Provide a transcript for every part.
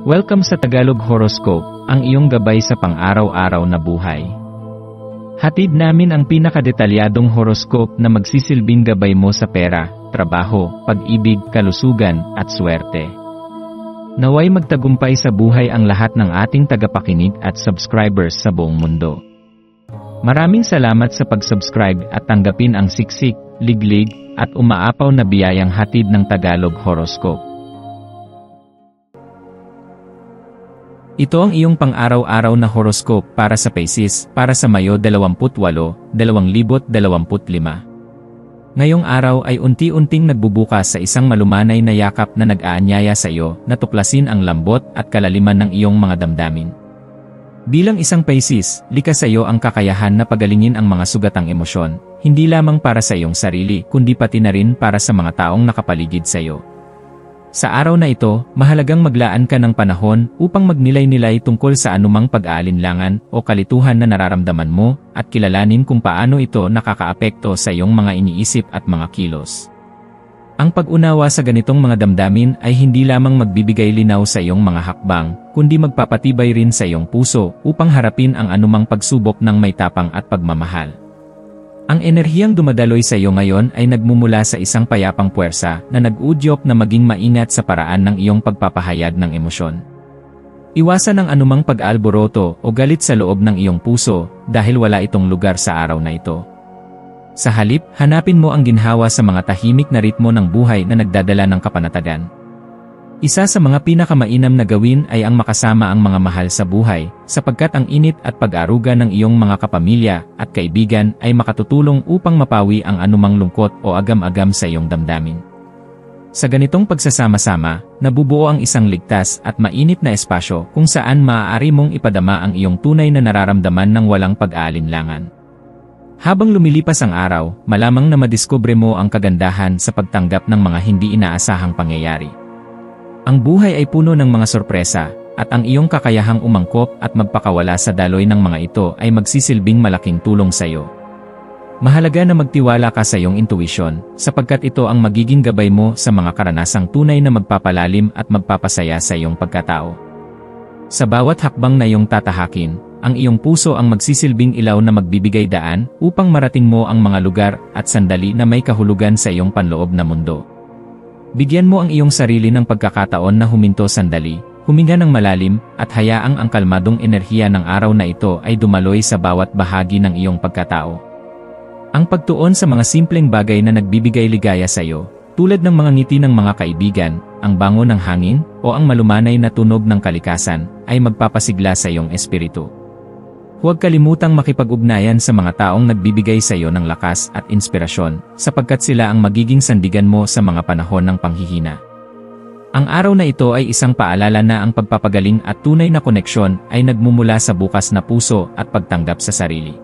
Welcome sa Tagalog Horoscope, ang iyong gabay sa pang-araw-araw na buhay. Hatid namin ang pinakadetalyadong horoscope na magsisilbing gabay mo sa pera, trabaho, pag-ibig, kalusugan, at swerte. Naway magtagumpay sa buhay ang lahat ng ating tagapakinig at subscribers sa buong mundo. Maraming salamat sa pag-subscribe at tanggapin ang siksik, liglig, at umaapaw na biyayang hatid ng Tagalog Horoscope. Ito ang iyong pang-araw-araw na horoscope para sa Pisces para sa Mayo 28, 2025. Ngayong araw ay unti-unting nagbubukas sa isang malumanay na yakap na nag-aanyaya sa iyo na tuklasin ang lambot at kalaliman ng iyong mga damdamin. Bilang isang Pisces, likas sa iyo ang kakayahan na pagalingin ang mga sugatang emosyon, hindi lamang para sa iyong sarili kundi pati na rin para sa mga taong nakapaligid sa iyo. Sa araw na ito, mahalagang maglaan ka ng panahon upang magnilay-nilay tungkol sa anumang pag-aalinlangan o kalituhan na nararamdaman mo at kilalanin kung paano ito nakakaapekto sa iyong mga iniisip at mga kilos. Ang pag-unawa sa ganitong mga damdamin ay hindi lamang magbibigay linaw sa iyong mga hakbang, kundi magpapatibay rin sa iyong puso upang harapin ang anumang pagsubok ng may tapang at pagmamahal. Ang enerhiyang dumadaloy sa iyo ngayon ay nagmumula sa isang payapang puwersa na nag-udyok na maging maingat sa paraan ng iyong pagpapahayag ng emosyon. Iwasan ang anumang pag-aalboroto o galit sa loob ng iyong puso dahil wala itong lugar sa araw na ito. Sa halip, hanapin mo ang ginhawa sa mga tahimik na ritmo ng buhay na nagdadala ng kapanatagan. Isa sa mga pinakamainam na gawin ay ang makasama ang mga mahal sa buhay, sapagkat ang init at pag-aaruga ng iyong mga kapamilya at kaibigan ay makatutulong upang mapawi ang anumang lungkot o agam-agam sa iyong damdamin. Sa ganitong pagsasama-sama, nabubuo ang isang ligtas at mainit na espasyo kung saan maaari mong ipadama ang iyong tunay na nararamdaman ng walang pag-aalinlangan. Habang lumilipas ang araw, malamang na madiskubre mo ang kagandahan sa pagtanggap ng mga hindi inaasahang pangyayari. Ang buhay ay puno ng mga sorpresa, at ang iyong kakayahang umangkop at magpakawala sa daloy ng mga ito ay magsisilbing malaking tulong sa iyo. Mahalaga na magtiwala ka sa iyong intuisyon, sapagkat ito ang magiging gabay mo sa mga karanasang tunay na magpapalalim at magpapasaya sa iyong pagkatao. Sa bawat hakbang na iyong tatahakin, ang iyong puso ang magsisilbing ilaw na magbibigay daan upang marating mo ang mga lugar at sandali na may kahulugan sa iyong panloob na mundo. Bigyan mo ang iyong sarili ng pagkakataon na huminto sandali, huminga ng malalim, at hayaang ang kalmadong enerhiya ng araw na ito ay dumaloy sa bawat bahagi ng iyong pagkatao. Ang pagtuon sa mga simpleng bagay na nagbibigay ligaya sa iyo, tulad ng mga ngiti ng mga kaibigan, ang bango ng hangin, o ang malumanay na tunog ng kalikasan, ay magpapasigla sa iyong espiritu. Huwag kalimutang makipag-ugnayan sa mga taong nagbibigay sa iyo ng lakas at inspirasyon, sapagkat sila ang magiging sandigan mo sa mga panahon ng panghihina. Ang araw na ito ay isang paalala na ang pagpapagaling at tunay na koneksyon ay nagmumula sa bukas na puso at pagtanggap sa sarili.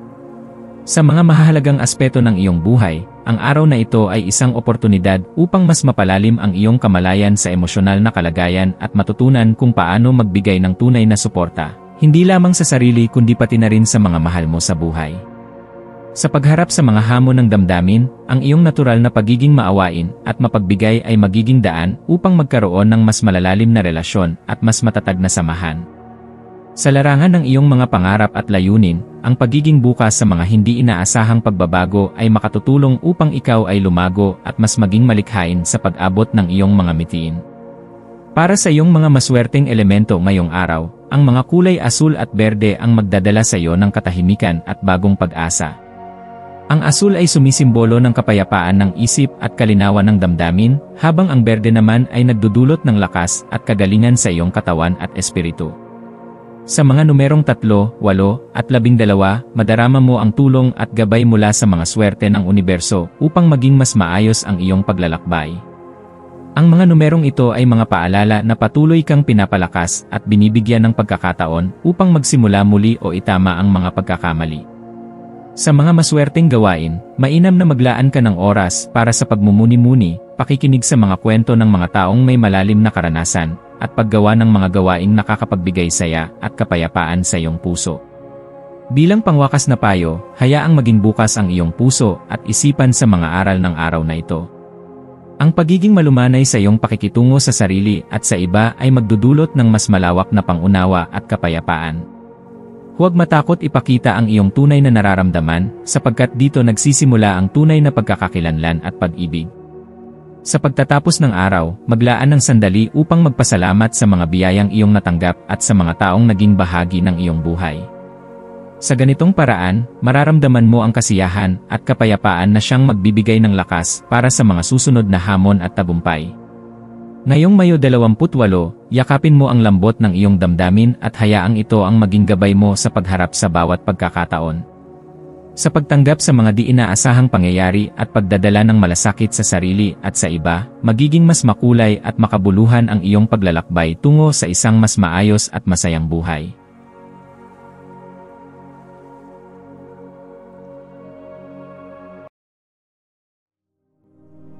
Sa mga mahahalagang aspeto ng iyong buhay, ang araw na ito ay isang oportunidad upang mas mapalalim ang iyong kamalayan sa emosyonal na kalagayan at matutunan kung paano magbigay ng tunay na suporta. Hindi lamang sa sarili kundi pati na rin sa mga mahal mo sa buhay. Sa pagharap sa mga hamon ng damdamin, ang iyong natural na pagiging maawain at mapagbigay ay magiging daan upang magkaroon ng mas malalalim na relasyon at mas matatag na samahan. Sa larangan ng iyong mga pangarap at layunin, ang pagiging bukas sa mga hindi inaasahang pagbabago ay makatutulong upang ikaw ay lumago at mas maging malikhain sa pag-abot ng iyong mga mitiin. Para sa iyong mga maswerteng elemento ngayong araw, ang mga kulay asul at berde ang magdadala sa iyo ng katahimikan at bagong pag-asa. Ang asul ay sumisimbolo ng kapayapaan ng isip at kalinawan ng damdamin, habang ang berde naman ay nagdudulot ng lakas at kagalingan sa iyong katawan at espiritu. Sa mga numerong 3, 8, at 12, madarama mo ang tulong at gabay mula sa mga swerte ng universo upang maging mas maayos ang iyong paglalakbay. Ang mga numerong ito ay mga paalala na patuloy kang pinapalakas at binibigyan ng pagkakataon upang magsimula muli o itama ang mga pagkakamali. Sa mga maswerteng gawain, mainam na maglaan ka ng oras para sa pagmumuni-muni, pakikinig sa mga kwento ng mga taong may malalim na karanasan, at paggawa ng mga gawaing nakakapagbigay saya at kapayapaan sa iyong puso. Bilang pangwakas na payo, hayaang maging bukas ang iyong puso at isipan sa mga aral ng araw na ito. Ang pagiging malumanay sa iyong pakikitungo sa sarili at sa iba ay magdudulot ng mas malawak na pangunawa at kapayapaan. Huwag matakot ipakita ang iyong tunay na nararamdaman, sapagkat dito nagsisimula ang tunay na pagkakakilanlan at pag-ibig. Sa pagtatapos ng araw, maglaan ng sandali upang magpasalamat sa mga biyayang iyong natanggap at sa mga taong naging bahagi ng iyong buhay. Sa ganitong paraan, mararamdaman mo ang kasiyahan at kapayapaan na siyang magbibigay ng lakas para sa mga susunod na hamon at tagumpay. Ngayong Mayo 28, yakapin mo ang lambot ng iyong damdamin at hayaang ito ang maging gabay mo sa pagharap sa bawat pagkakataon. Sa pagtanggap sa mga di inaasahang pangyayari at pagdadala ng malasakit sa sarili at sa iba, magiging mas makulay at makabuluhan ang iyong paglalakbay tungo sa isang mas maayos at masayang buhay.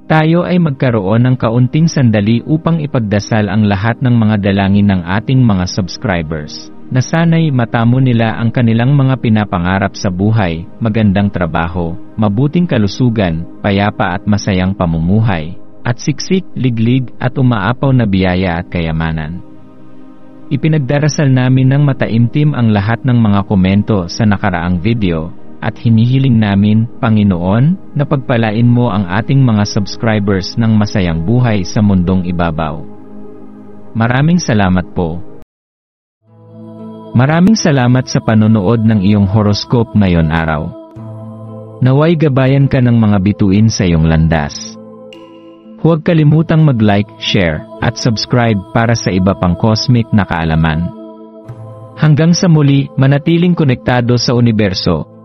Tayo ay magkaroon ng kaunting sandali upang ipagdasal ang lahat ng mga dalangin ng ating mga subscribers, na sana'y matamo nila ang kanilang mga pinapangarap sa buhay, magandang trabaho, mabuting kalusugan, payapa at masayang pamumuhay, at siksik, liglig at umaapaw na biyaya at kayamanan. Ipinagdarasal namin ng mataimtim ang lahat ng mga komento sa nakaraang video, at hinihiling namin, Panginoon, na pagpalain mo ang ating mga subscribers ng masayang buhay sa mundong ibabaw. Maraming salamat po. Maraming salamat sa panonood ng iyong horoscope ngayon araw. Naway gabayan ka ng mga bituin sa iyong landas. Huwag kalimutang mag-like, share, at subscribe para sa iba pang cosmic na kaalaman. Hanggang sa muli, manatiling konektado sa universo.